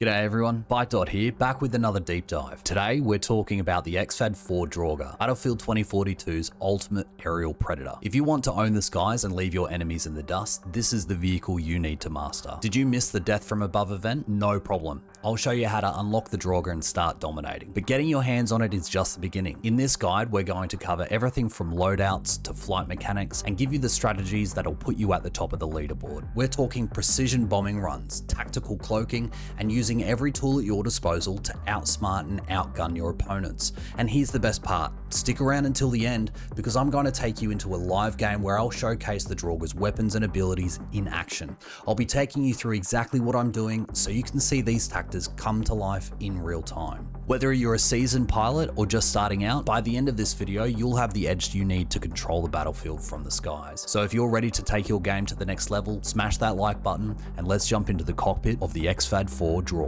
G'day everyone, Byte here, back with another deep dive. Today we're talking about the XFAD-4 Draugr, Battlefield 2042's ultimate aerial predator. If you want to own the skies and leave your enemies in the dust, this is the vehicle you need to master. Did you miss the death from above event? No problem. I'll show you how to unlock the Draugr and start dominating. But getting your hands on it is just the beginning. In this guide, we're going to cover everything from loadouts to flight mechanics and give you the strategies that'll put you at the top of the leaderboard. We're talking precision bombing runs, tactical cloaking, and using every tool at your disposal to outsmart and outgun your opponents. And here's the best part, stick around until the end because I'm going to take you into a live game where I'll showcase the Draugr's weapons and abilities in action. I'll be taking you through exactly what I'm doing so you can see these tactics come to life in real time. Whether you're a seasoned pilot or just starting out, by the end of this video, you'll have the edge you need to control the battlefield from the skies. So if you're ready to take your game to the next level, smash that like button and let's jump into the cockpit of the XFAD-4 Draugr.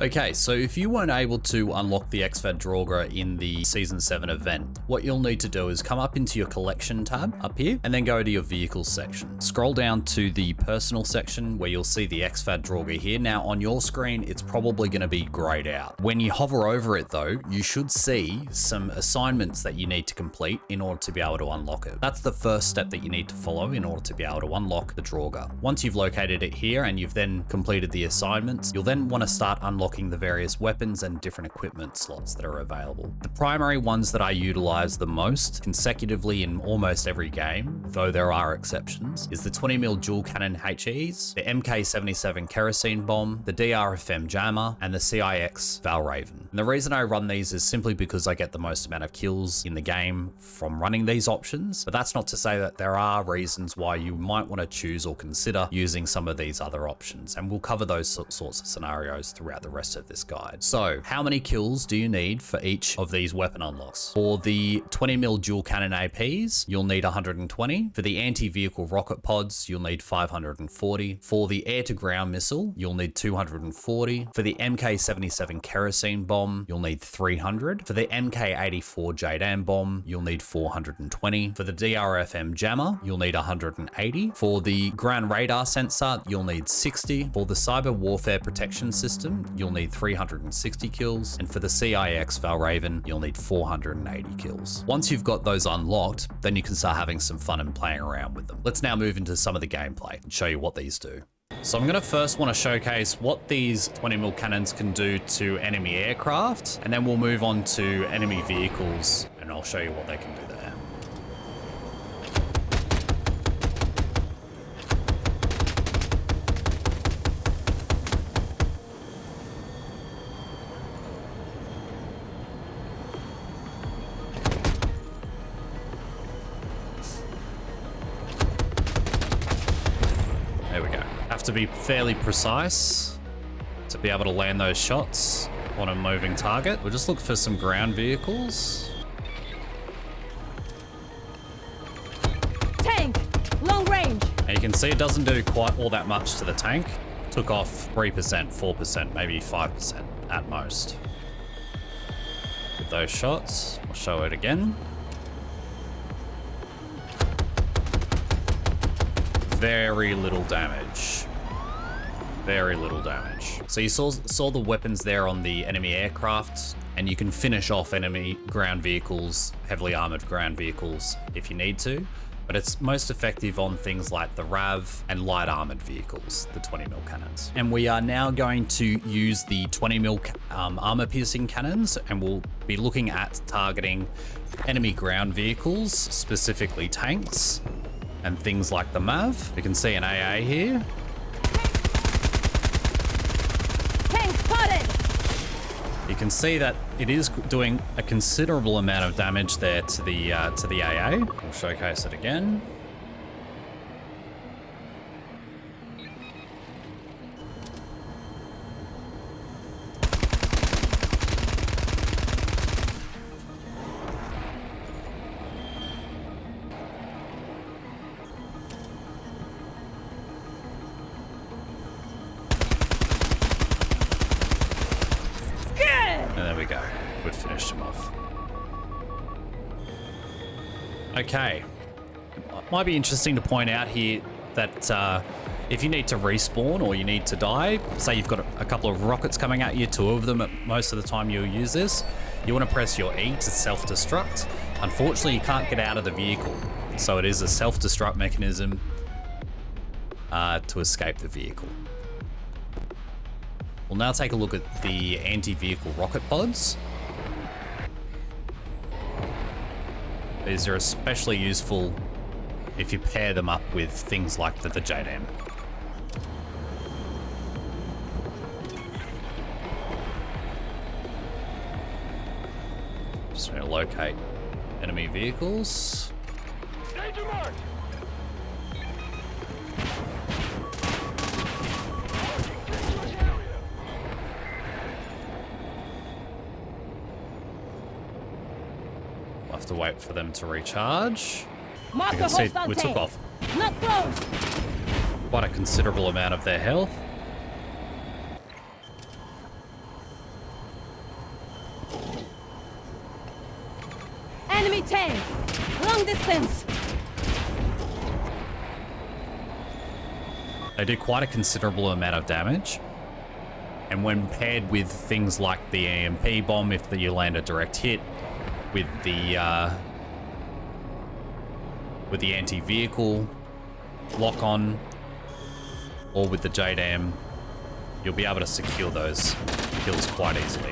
Okay, so if you weren't able to unlock the XFAD Draugr in the Season 7 event, what you'll need to do is come up into your collection tab up here and then go to your vehicles section. Scroll down to the personal section where you'll see the XFAD Draugr here. Now on your screen, it's probably going to be grayed out. When you hover over it though, you should see some assignments that you need to complete in order to be able to unlock it. That's the first step that you need to follow in order to be able to unlock the Draugr. Once you've located it here and you've then completed the assignments, you'll then want to start unlocking the various weapons and different equipment slots that are available. The primary ones that I utilize the most consecutively in almost every game, though there are exceptions, is the 20mm dual cannon HEs, the MK77 kerosene bomb, the DRFM jammer, and the CIX Valraven. And the reason I run these is simply because I get the most amount of kills in the game from running these options, but that's not to say that there are reasons why you might want to choose or consider using some of these other options, and we'll cover those sorts of scenarios throughout the rest of this guide. So how many kills do you need for each of these weapon unlocks? For the 20mm dual cannon APs, you'll need 120. For the anti-vehicle rocket pods, you'll need 540. For the air-to-ground missile, you'll need 240. For the MK77 kerosene bomb, you'll need 300. For the MK84 JDAM bomb, you'll need 420. For the DRFM jammer, you'll need 180. For the ground radar sensor, you'll need 60. For the cyber warfare protection system, you'll need 360 kills, and for the CIX Valraven, you'll need 480 kills. Once you've got those unlocked, then you can start having some fun and playing around with them. Let's now move into some of the gameplay and show you what these do. So I'm going to first want to showcase what these 20mm cannons can do to enemy aircraft, and then we'll move on to enemy vehicles, and I'll show you what they can do there. There we go. Have to be fairly precise to be able to land those shots on a moving target. We'll just look for some ground vehicles. Tank! Long range! And you can see it doesn't do quite all that much to the tank. Took off 3%, 4%, maybe 5% at most. With those shots, I'll show it again. Very little damage. Very little damage. So you saw the weapons there on the enemy aircraft, and you can finish off enemy ground vehicles, heavily armored ground vehicles if you need to, but it's most effective on things like the RAV and light armored vehicles, the 20mm cannons. And we are now going to use the 20mm armor piercing cannons, and we'll be looking at targeting enemy ground vehicles, specifically tanks, and things like the MAV. You can see an AA here. Tank spotted! You can see that it is doing a considerable amount of damage there to the AA. We'll showcase it again. And there we go. We've finished him off. Okay. Might be interesting to point out here that if you need to respawn or you need to die, say you've got a couple of rockets coming at you, 2 of them at most of the time you'll use this, you want to press your E to self-destruct. Unfortunately, you can't get out of the vehicle, so it is a self-destruct mechanism to escape the vehicle. We'll now take a look at the anti-vehicle rocket pods. These are especially useful if you pair them up with things like the JDAM. Just going to locate enemy vehicles. Danger mark! We'll have to wait for them to recharge. Mark You the can see hostile we took tank. off Not close. quite a considerable amount of their health. Enemy tank. Long distance. They do quite a considerable amount of damage. And when paired with things like the EMP bomb, if you land a direct hit, with the anti-vehicle lock-on, or with the JDAM, you'll be able to secure those kills quite easily.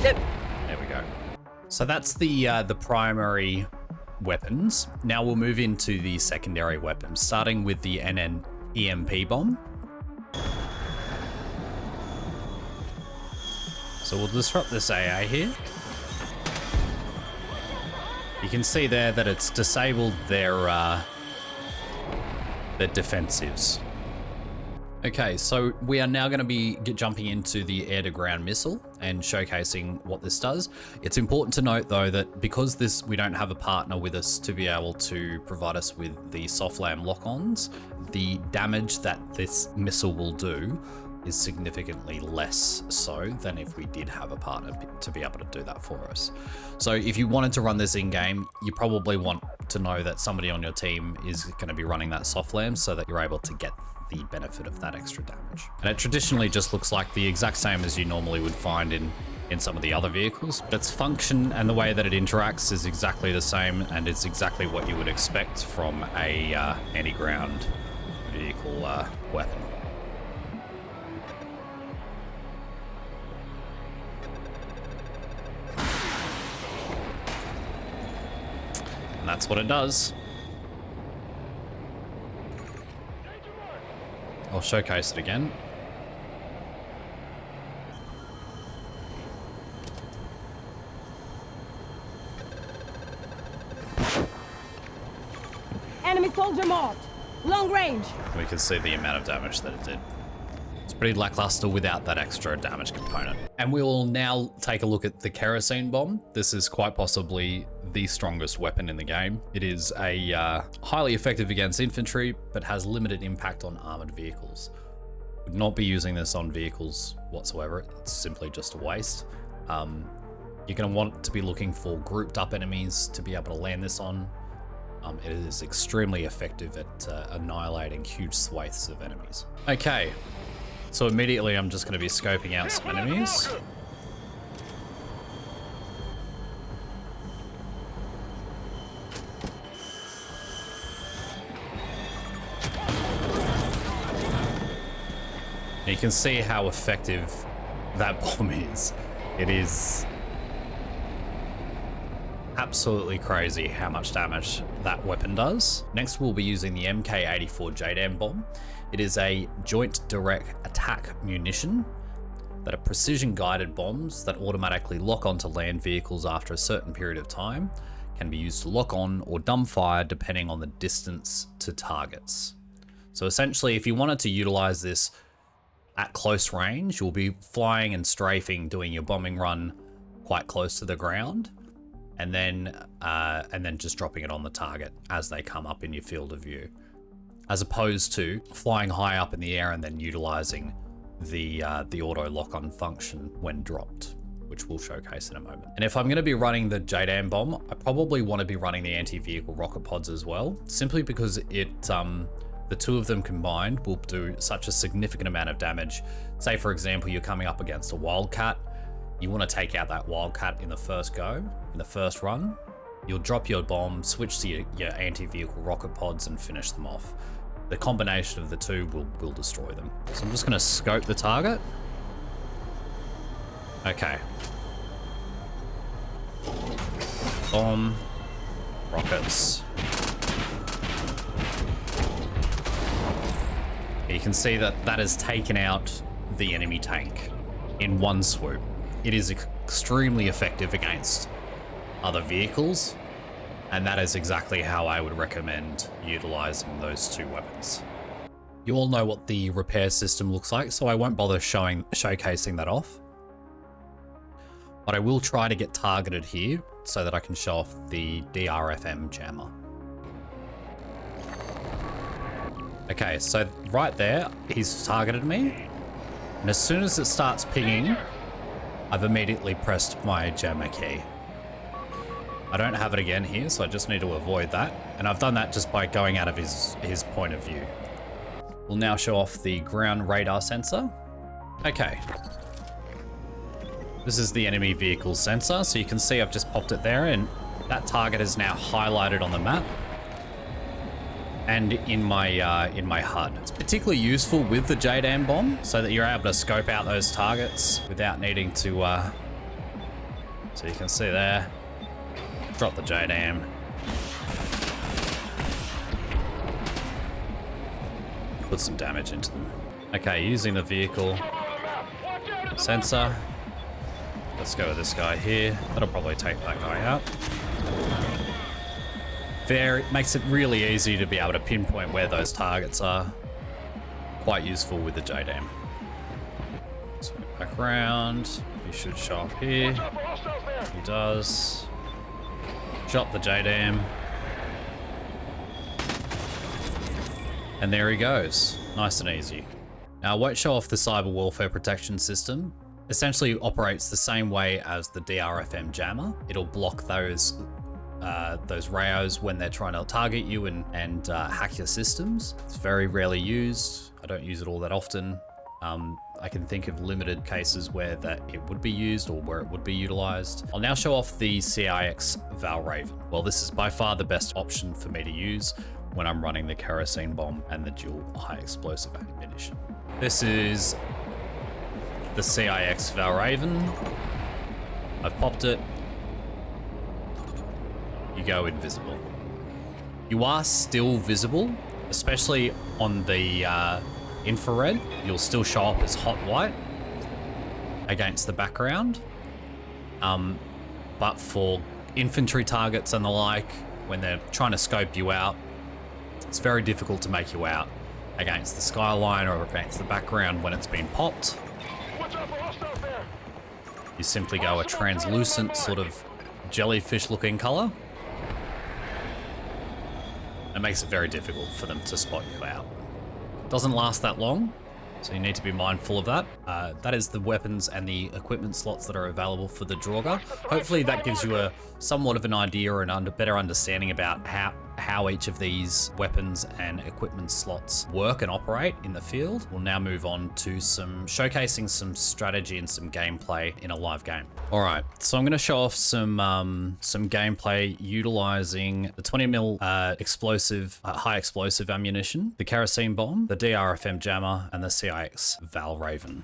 There we go. So that's the primary weapons. Now we'll move into the secondary weapons, starting with the EMP bomb. So we'll disrupt this AA here. You can see there that it's disabled their defensives. Okay, so we are now going to be jumping into the air-to-ground missile and showcasing what this does. It's important to note, though, that because we don't have a partner with us to be able to provide us with the SOFLAM lock-ons, the damage that this missile will do is significantly less so than if we did have a partner to be able to do that for us. So if you wanted to run this in-game, you probably want to know that somebody on your team is going to be running that SOFLAM so that you're able to get the benefit of that extra damage. And it traditionally just looks like the exact same as you normally would find in some of the other vehicles, but its function and the way that it interacts is exactly the same, and it's exactly what you would expect from a anti-ground vehicle weapon. And that's what it does. I'll showcase it again. Enemy soldier marked. Long range. We can see the amount of damage that it did. It's pretty lackluster without that extra damage component. And we'll now take a look at the kerosene bomb. This is quite possibly the strongest weapon in the game. It is a highly effective against infantry, but has limited impact on armored vehicles. Would not be using this on vehicles whatsoever. It's simply just a waste. You're going to want to be looking for grouped up enemies to be able to land this on. It is extremely effective at annihilating huge swathes of enemies. Okay, so immediately I'm just going to be scoping out some enemies. You can see how effective that bomb is. It is absolutely crazy how much damage that weapon does. Next, we'll be using the MK84 JDAM bomb. It is a joint direct attack munition that are precision guided bombs that automatically lock onto land vehicles after a certain period of time, can be used to lock on or dumbfire depending on the distance to targets. So essentially, if you wanted to utilize this at close range, you'll be flying and strafing, doing your bombing run quite close to the ground, and then just dropping it on the target as they come up in your field of view, as opposed to flying high up in the air and then utilizing the auto lock-on function when dropped. which we'll showcase in a moment. And if I'm going to be running the JDAM bomb, I probably want to be running the anti-vehicle rocket pods as well, simply because the two of them combined will do such a significant amount of damage. Say, for example, you're coming up against a wildcat. You want to take out that wildcat in the first go, in the first run. You'll drop your bomb, switch to your anti-vehicle rocket pods and finish them off. The combination of the two will destroy them. So I'm just going to scope the target. Okay. Bomb. Rockets. You can see that has taken out the enemy tank in one swoop. It is extremely effective against other vehicles, and that is exactly how I would recommend utilizing those two weapons. You all know what the repair system looks like, so I won't bother showcasing that off. But I will try to get targeted here so that I can show off the DRFM jammer. Okay, so right there, he's targeted me. And as soon as it starts pinging, I've immediately pressed my jammer key. I don't have it again here, so I just need to avoid that. And I've done that just by going out of his point of view. We'll now show off the ground radar sensor. Okay. This is the enemy vehicle sensor, so you can see I've just popped it there, and that target is now highlighted on the map and in my HUD. It's particularly useful with the JDAM bomb, so that you're able to scope out those targets without needing to. So you can see there, drop the JDAM. Put some damage into them. Okay, using the vehicle sensor. Let's go with this guy here. That'll probably take that guy out. It makes it really easy to be able to pinpoint where those targets are. Quite useful with the JDAM. So back around. He should show up here. He does. Drop the JDAM. And there he goes. Nice and easy. Now I won't show off the cyber warfare protection system. Essentially operates the same way as the DRFM jammer. It'll block those rayos when they're trying to target you and hack your systems. It's very rarely used. I don't use it all that often. I can think of limited cases where it would be used or where it would be utilized. I'll now show off the CIX-Valraven. Well, this is by far the best option for me to use when I'm running the kerosene bomb and the dual high explosive ammunition. This is the CIX-Valraven. I've popped it. You go invisible. You are still visible, especially on the infrared. You'll still show up as hot white against the background. But for infantry targets and the like, when they're trying to scope you out, it's very difficult to make you out against the skyline or against the background when it's been popped. You simply go a translucent sort of jellyfish looking color. It makes it very difficult for them to spot you out. Doesn't last that long, so you need to be mindful of that. That is the weapons and the equipment slots that are available for the Draugr. Hopefully that gives you a somewhat of an idea and better understanding about how each of these weapons and equipment slots work and operate in the field. We'll now move on to showcasing some strategy and some gameplay in a live game. All right, so I'm going to show off some gameplay utilizing the 20mm high explosive ammunition, the kerosene bomb, the DRFM jammer, and the CIX-Valraven.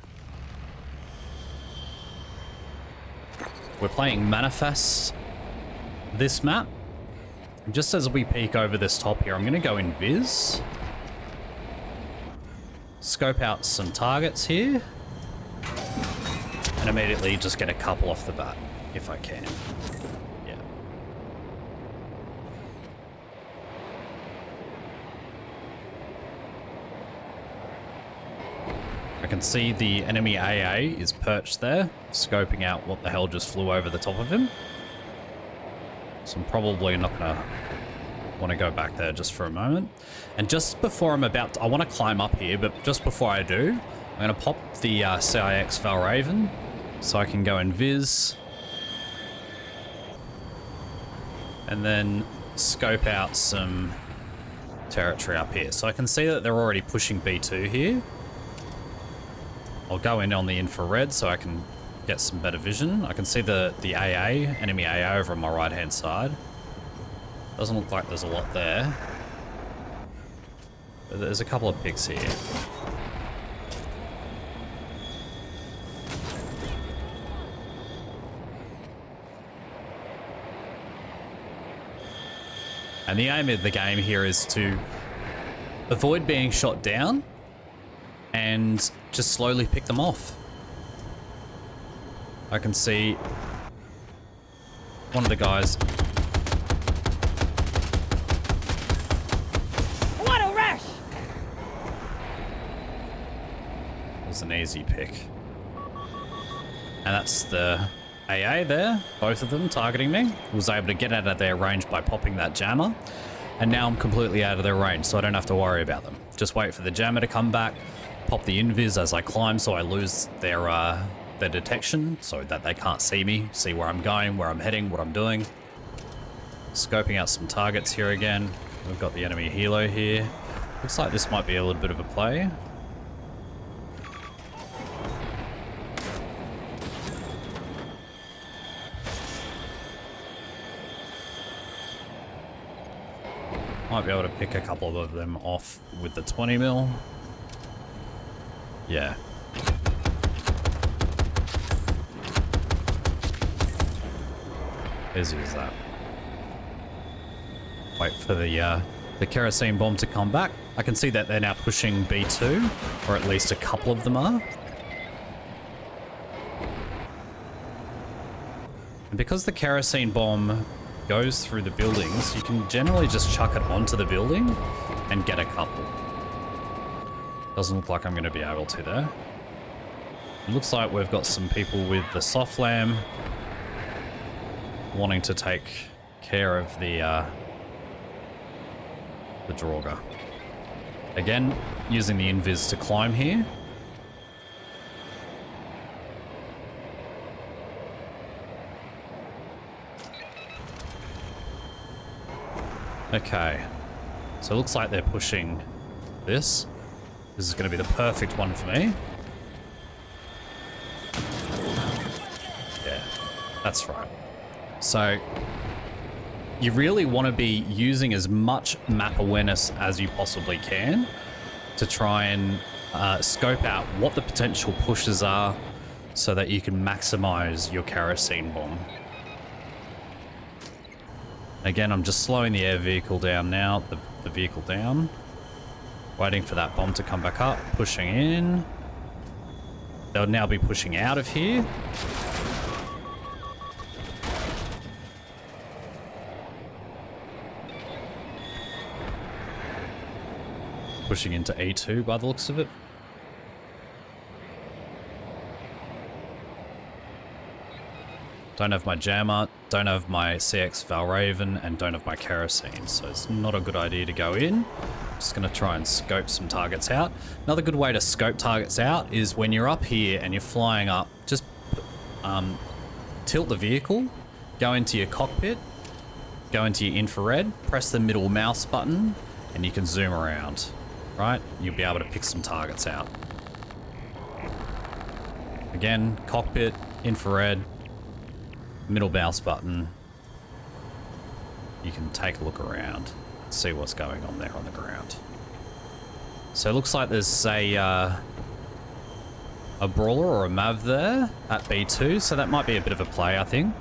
We're playing Manifest this map. Just as we peek over this top here, I'm going to go in Viz. Scope out some targets here. And immediately just get a couple off the bat, if I can. Yeah. I can see the enemy AA is perched there, scoping out what the hell just flew over the top of him. So I'm probably not going to want to go back there just for a moment. And just before I'm about to, I want to climb up here, but just before I do, I'm going to pop the CIX-Valraven So I can go invis. And then scope out some territory up here. So I can see that they're already pushing B2 here. I'll go in on the infrared so I can get some better vision. I can see the AA, enemy AA over on my right hand side. Doesn't look like there's a lot there. But there's a couple of picks here. And the aim of the game here is to avoid being shot down and just slowly pick them off. I can see one of the guys. What a rush! It was an easy pick. And that's the AA there, both of them targeting me. Was able to get out of their range by popping that jammer. And now I'm completely out of their range, so I don't have to worry about them. Just wait for the jammer to come back, pop the invis as I climb so I lose their detection so that they can't see me, see where I'm going, where I'm heading, what I'm doing. Scoping out some targets here again. We've got the enemy helo here. Looks like this might be a little bit of a play. Might be able to pick a couple of them off with the 20 mil. Yeah. Easy as that. Wait for the kerosene bomb to come back. I can see that they're now pushing B2, or at least a couple of them are. And because the kerosene bomb goes through the buildings, you can generally just chuck it onto the building and get a couple. Doesn't look like I'm going to be able to there. It looks like we've got some people with the soft lamb wanting to take care of the Draugr. Again, using the invis to climb here. Okay, so it looks like they're pushing this. This is going to be the perfect one for me. Yeah, that's right. So you really want to be using as much map awareness as you possibly can to try and scope out what the potential pushes are so that you can maximize your kerosene bomb. Again, I'm just slowing the air vehicle down now, the vehicle down. Waiting for that bomb to come back up, pushing in. They'll now be pushing out of here. Pushing into E2 by the looks of it. Don't have my jammer, don't have my CX Raven, and don't have my kerosene, so it's not a good idea to go in. Just gonna try and scope some targets out. Another good way to scope targets out is when you're up here and you're flying up, just tilt the vehicle, go into your cockpit, go into your infrared, press the middle mouse button, and you can zoom around, right? You'll be able to pick some targets out. Again, cockpit, infrared, middle mouse button. You can take a look around, see what's going on there on the ground. So it looks like there's a brawler or a Mav there at B2, so that might be a bit of a play, I think.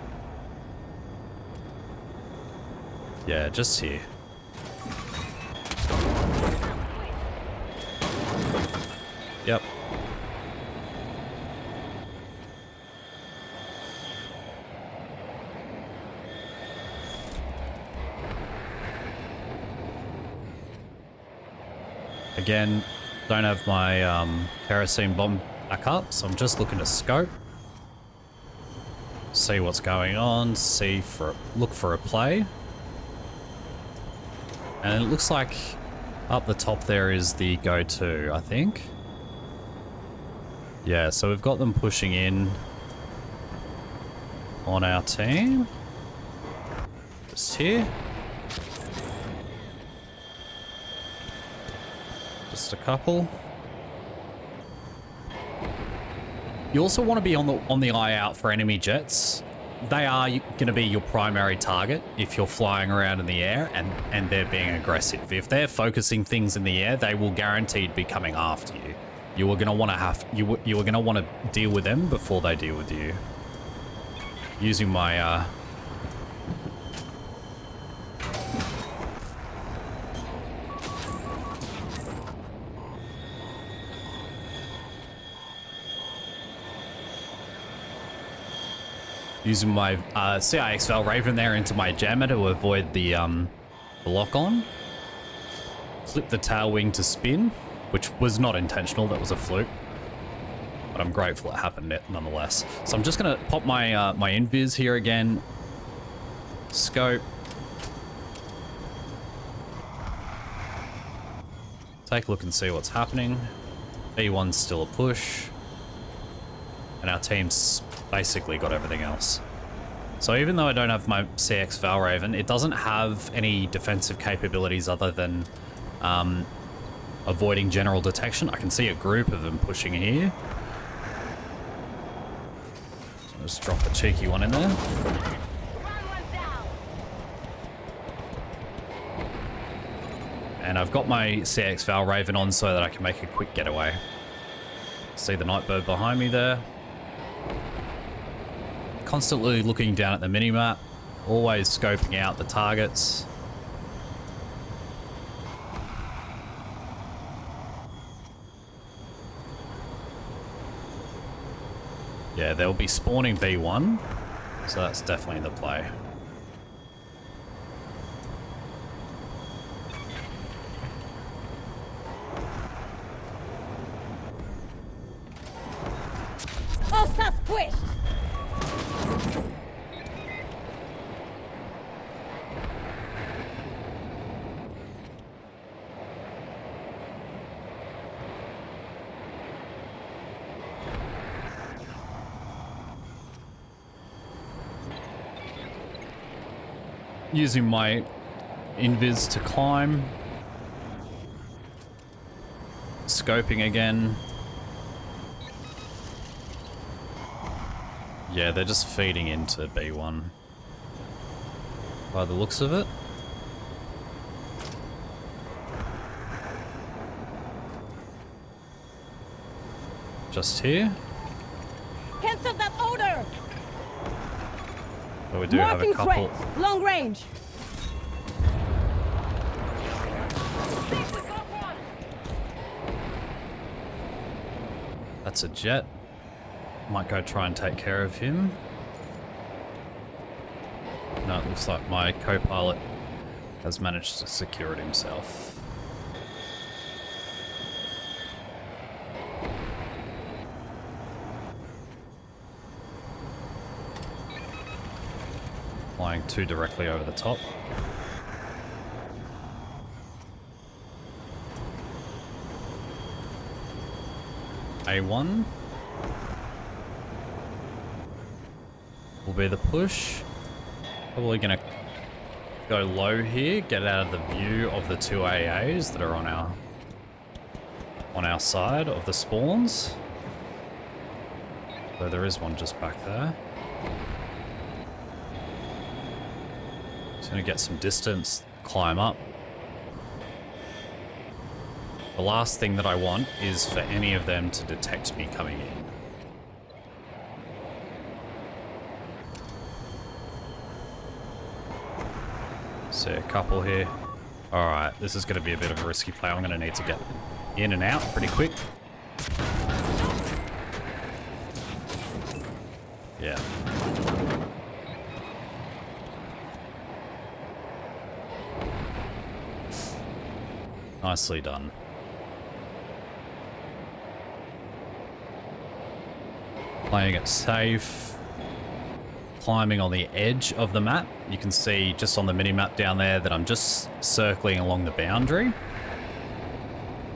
Yeah, just here. Yep. Again, don't have my kerosene bomb back up, so I'm just looking to scope. See what's going on, look for a play. And it looks like up the top there is the go-to, I think. Yeah, so we've got them pushing in. on our team. Just here. Just a couple. You also want to be on the eye out for enemy jets. They are going to be your primary target if you're flying around in the air and they're being aggressive. If they're focusing things in the air, they will guaranteed be coming after you. You are going to want to you are going to want to deal with them before they deal with you. Using my using my CIXL Raven there into my jammer to avoid the lock-on. Flip the tail wing to spin, which was not intentional, that was a fluke. But I'm grateful it happened nonetheless. So I'm just gonna pop my my invis here again. Scope. Take a look and see what's happening. B1's still a push. And our team's basically got everything else. So even though I don't have my CX Valraven, it doesn't have any defensive capabilities other than avoiding general detection. I can see a group of them pushing here. So I'll just drop a cheeky one in there. And I've got my CX Valraven on so that I can make a quick getaway. See the Nightbird behind me there. Constantly looking down at the minimap, always scoping out the targets. Yeah, they'll be spawning B1, so that's definitely the play. Hostile squished! Using my invis to climb. Scoping again. Yeah, they're just feeding into B1 by the looks of it. Just here. Cancel that order! But we do have a couple. Threat. Long range. That's a jet. Might go try and take care of him. No, it looks like my co-pilot has managed to secure it himself. Flying too directly over the top. A1 will be the push. Probably gonna go low here, get out of the view of the two AAs that are on our side of the spawns. Though there is one just back there. Just gonna get some distance, climb up. The last thing that I want is for any of them to detect me coming in. See a couple here. Alright, this is going to be a bit of a risky play. I'm going to need to get in and out pretty quick. Yeah. Nicely done. Playing it safe. Climbing on the edge of the map. You can see just on the mini-map down there that I'm just circling along the boundary.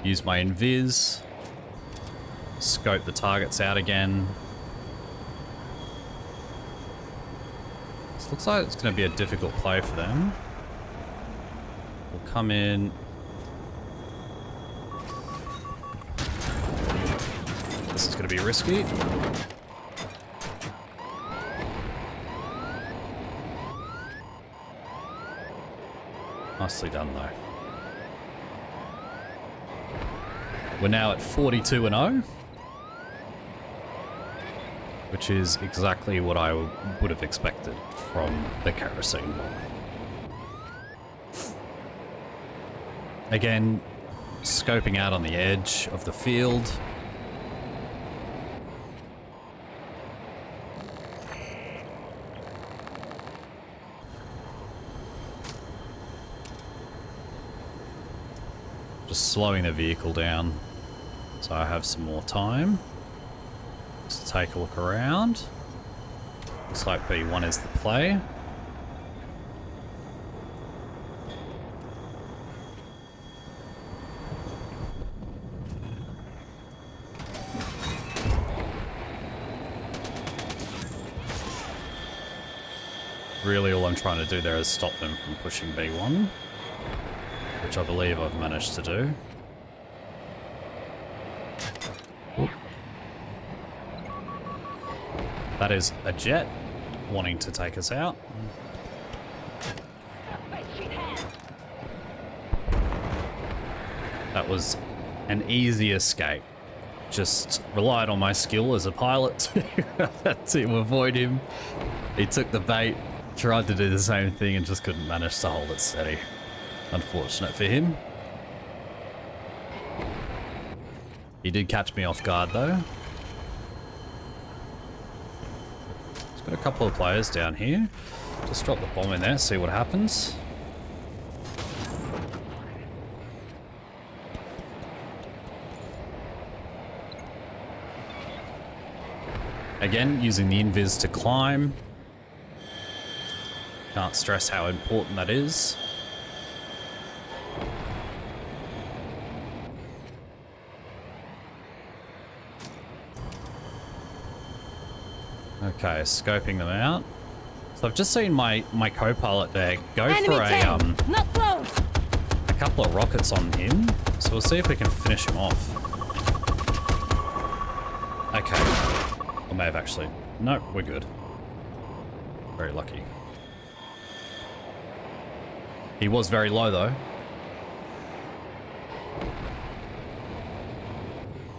Use my invis. Scope the targets out again. Looks like it's going to be a difficult play for them. We'll come in. This is going to be risky. Nicely done, though. We're now at 42-0, which is exactly what I would have expected from the kerosene bomb. Again, scoping out on the edge of the field. Just slowing the vehicle down so I have some more time. Just to take a look around. Looks like B1 is the play. Really all I'm trying to do there is stop them from pushing B1. Which I believe I've managed to do. Oop. That is a jet wanting to take us out. That was an easy escape. Just relied on my skill as a pilot to avoid him. He took the bait, tried to do the same thing and just couldn't manage to hold it steady. Unfortunate for him. He did catch me off guard though. He's got a couple of players down here. Just drop the bomb in there, see what happens. Again, using the invis to climb. Can't stress how important that is. Okay, scoping them out. So I've just seen my co-pilot there go Enemy for not close. a couple of rockets on him. So we'll see if we can finish him off. Okay. I may have actually... Nope, we're good. Very lucky. He was very low though.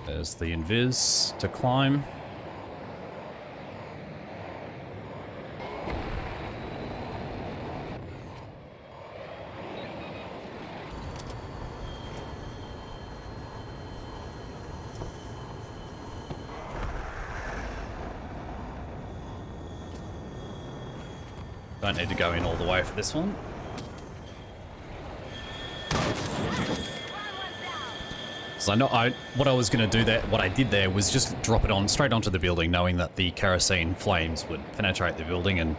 There's the invis to climb. Don't need to go in all the way for this one. So I know what I was going to do there, what I did there was just drop it on straight onto the building, knowing that the kerosene flames would penetrate the building, and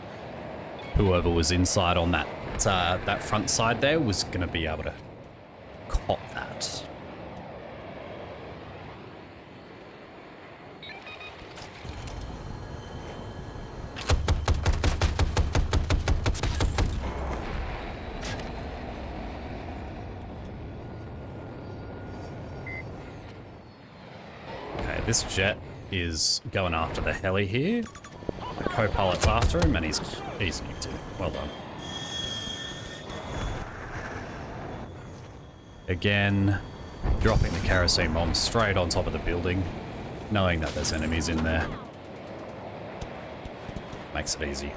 whoever was inside on that that front side there was going to be able to cop that. This jet is going after the heli here. The co-pilot's after him, and he's nicked him. Well done. Again, dropping the kerosene bomb straight on top of the building, knowing that there's enemies in there. Makes it easy.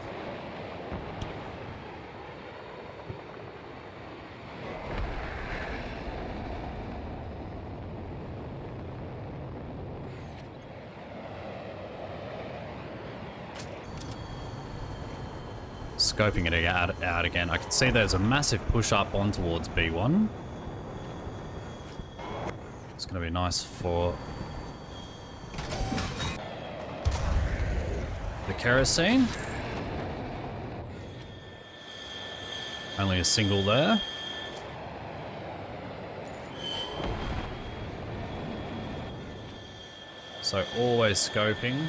Scoping it out again. I can see there's a massive push up on towards B1. It's going to be nice for the kerosene. Only a single there. So always scoping.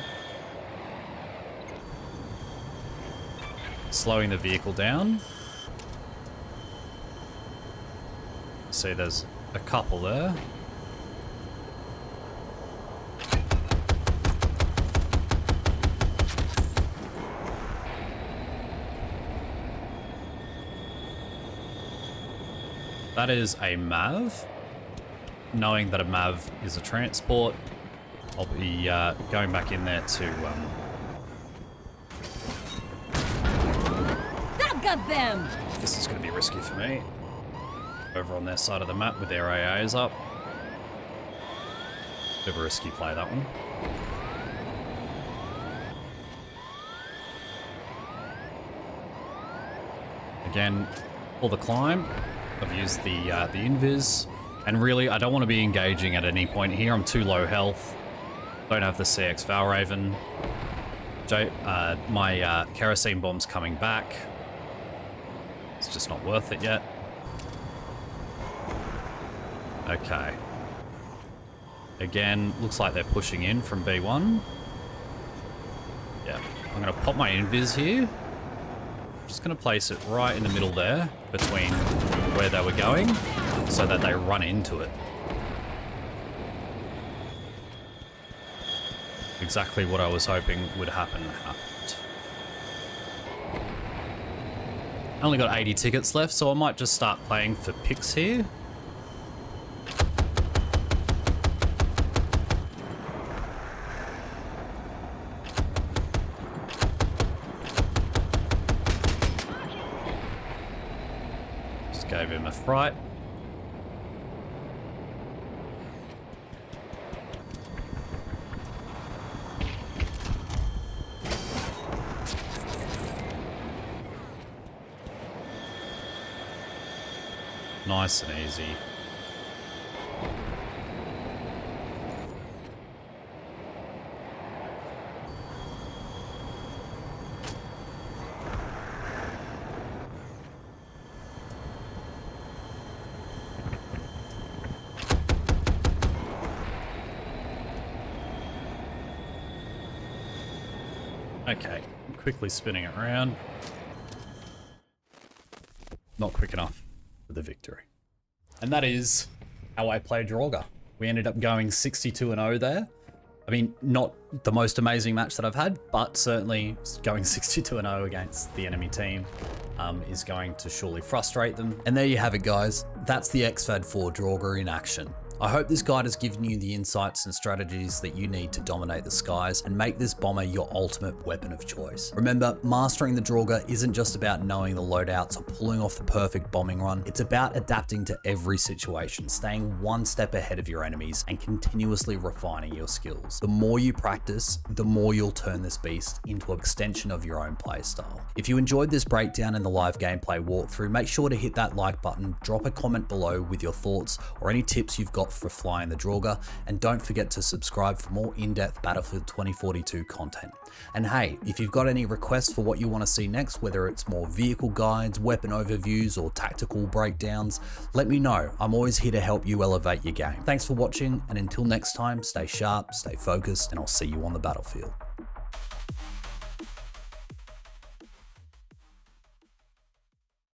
slowing the vehicle down. See, there's a couple there. That is a MAV. Knowing that a MAV is a transport, I'll be going back in there to... That got them! This is going to be risky for me. Over on their side of the map with their AAs up. Bit of a risky play, that one. Again, for the climb, I've used the invis, and really I don't want to be engaging at any point here. I'm too low health. Don't have the CX Valraven. My kerosene bomb's coming back. It's just not worth it yet. Okay. Again, looks like they're pushing in from B1. Yeah, I'm gonna pop my invis here. Just gonna place it right in the middle there, between where they were going, so that they run into it. Exactly what I was hoping would happen happened. I only got 80 tickets left, so I might just start playing for picks here. Gave him a fright. Nice and easy. Okay, quickly spinning it around. Not quick enough for the victory. And that is how I play Draugr. We ended up going 62-0 there. I mean, not the most amazing match that I've had, but certainly going 62-0 against the enemy team is going to surely frustrate them. And there you have it, guys. That's the XFAD-4 Draugr in action. I hope this guide has given you the insights and strategies that you need to dominate the skies and make this bomber your ultimate weapon of choice. Remember, mastering the Draugr isn't just about knowing the loadouts or pulling off the perfect bombing run. It's about adapting to every situation, staying one step ahead of your enemies and continuously refining your skills. The more you practice, the more you'll turn this beast into an extension of your own playstyle. If you enjoyed this breakdown and the live gameplay walkthrough, make sure to hit that like button, drop a comment below with your thoughts or any tips you've got for flying the Draugr, and don't forget to subscribe for more in-depth Battlefield 2042 content. And hey, if you've got any requests for what you want to see next, whether it's more vehicle guides, weapon overviews, or tactical breakdowns, let me know. I'm always here to help you elevate your game. Thanks for watching, and until next time, stay sharp, stay focused, and I'll see you on the battlefield.